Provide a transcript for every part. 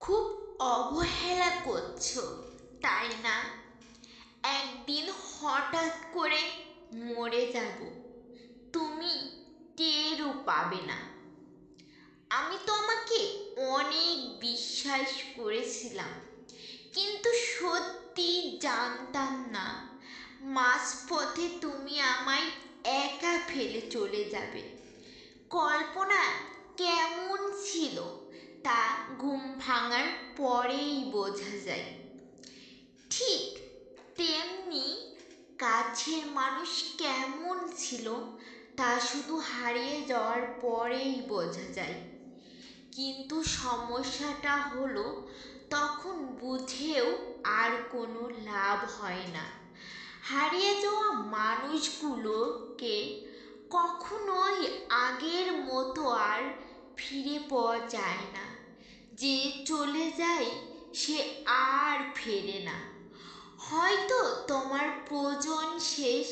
খুব অবহেলা করছো, তাই না? একদিন হঠাৎ করে মরে যাব, তুমি টেরও পাবে না। আমি তোমাকে অনেক বিশ্বাস করেছিলাম, কিন্তু সত্যি জানতাম না মাঝপথে তুমি আমায় একা ফেলে চলে যাবে। কল্পনা কেমন ছিল তা ঘুম ভাঙার পরেই বোঝা যায়। ঠিক তেমনি কাছের মানুষ কেমন ছিল তা শুধু হারিয়ে যাওয়ার পরেই বোঝা যায়। কিন্তু সমস্যাটা হলো, তখন বুঝেও আর কোনো লাভ হয় না। হারিয়ে যাওয়া মানুষগুলোকে কখনোই আগের মতো আর ফিরে পাওয়া যায় না। যে চলে যায় সে আর ফেরে না। হয়তো তোমার প্রয়োজন শেষ,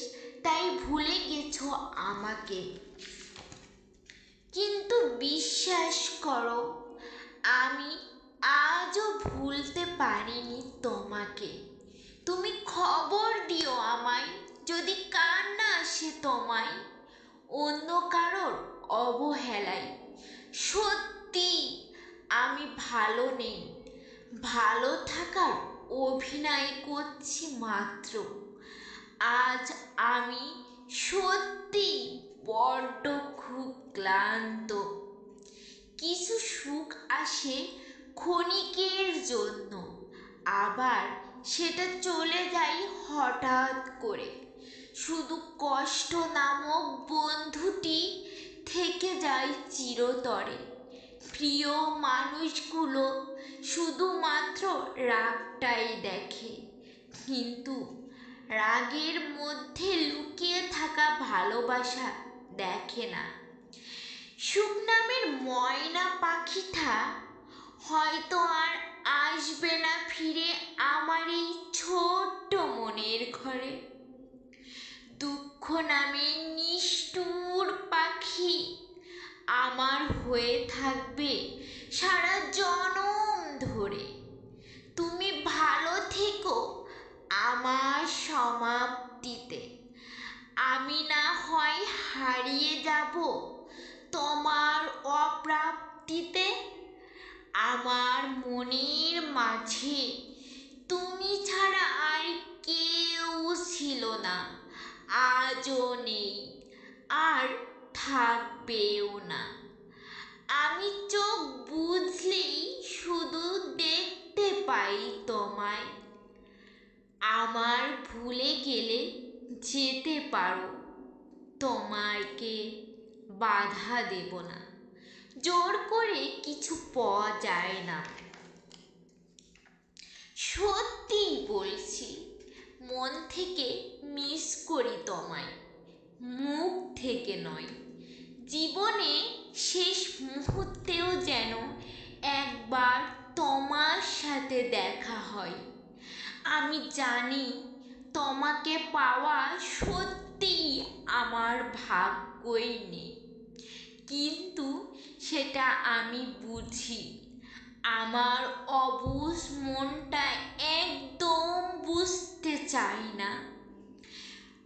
তাই ভুলে গেছো আমাকে। কিন্তু বিশ্বাস করো, আমি আজও ভুলতে পারিনি তোমাকে। তুমি খবর দিও আমায়, যদি কান না আসে তোমায় অন্য কারোর অবহেলায়। সত্যি আমি ভালো নেই, ভালো থাকার অভিনয় করছি মাত্র। আজ আমি সত্যি বড্ড খুব ক্লান্ত। কিছু সুখ আসে ক্ষণিকের জন্য, আবার সেটা চলে যায় হঠাৎ করে। শুধু কষ্ট নামক বন্ধুটি থেকে যায় চিরতরে। প্রিয় মানুষগুলো শুধুমাত্র রাগটাই দেখে, কিন্তু রাগের মধ্যে লুকিয়ে থাকা ভালোবাসা দেখে না। সুখ নামের ময়না পাখিটা হয়তো আর আসবে না ফিরে আমার এই ছোট্ট মনের ঘরে। দুঃখ নামের নিষ্ঠুর পাখি আমার হয়ে থাকবে সারা জনম ধরে। তুমি ভালো থেকো আমার সমাপ্তিতে। আমি না হয় হারিয়ে যাব তোমার অপ্রাপ্তিতে। আমার মনের মাঝে তুমি ছাড়া আর কেউ ছিল না, আজও নেই, আর থাকবেও না। আমি চোখ বুঝলেই শুধু দেখতে পাই তোমায়। আমার ভুলে গেলে যেতে পারো, তোমাকে বাধা দেব না। জোর করে কিছু পাওয়া যায় না। সত্যি বলছি, মন থেকে মিস করি তোমায়, মুখ থেকে নয়। জীবনে শেষ মুহূর্তেও যেন একবার তোমার সাথে দেখা হয়। আমি জানি তোমাকে পাওয়া সত্যিই আমার ভাগ্যই নেই, কিন্তু সেটা আমি বুঝি। আমার অবুঝ মনটা একদম বুঝতে চাই না।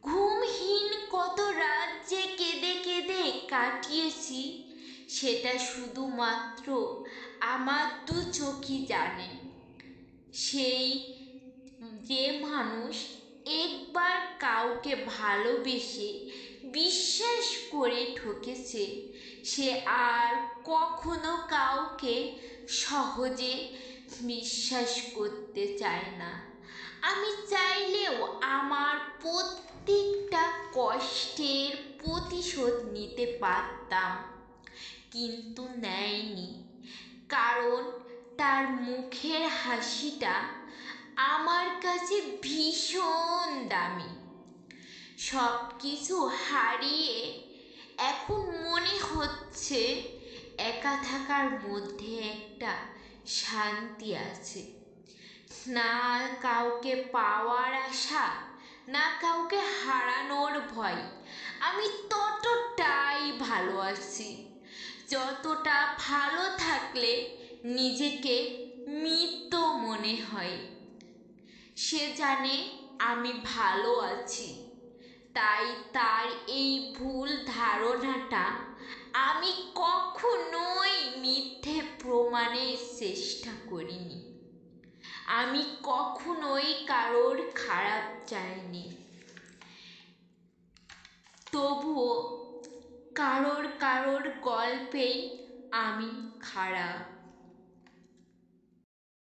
ঘুমহীন কত রাত যে কেঁদে কেঁদে কাটিয়েছি, সেটা শুধুমাত্র আমার দু চোখই জানে। সেই যে মানুষ একবার কাউকে ভালোবেসে বিশ্বাস করে ঠকেছে, সে আর কখনো কাউকে সহজে বিশ্বাস করতে চায় না। আমি চাইলেও আমার প্রত্যেকটা কষ্টের প্রতিশোধ নিতে পারতাম, কিন্তু নেয়নি। কারণ তার মুখের হাসিটা আমার কাছে ভীষণ দামি। সব কিছু হারিয়ে এখন মনে হচ্ছে একা থাকার মধ্যে একটা শান্তি আছে। না কাউকে পাওয়ার আশা, না কাউকে হারানোর ভয়। আমি ততটাই ভালো আছি, যতটা ভালো থাকলে নিজেকে মৃত মনে হয়। সে জানে আমি ভালো আছি, তাই তার এই ভুল ধারণাটা আমি কখনোই মিথ্যে প্রমাণের চেষ্টা করিনি। আমি কখনোই কারোর খারাপ চাইনি, তবুও কারোর কারোর গল্পেই আমি খারাপ।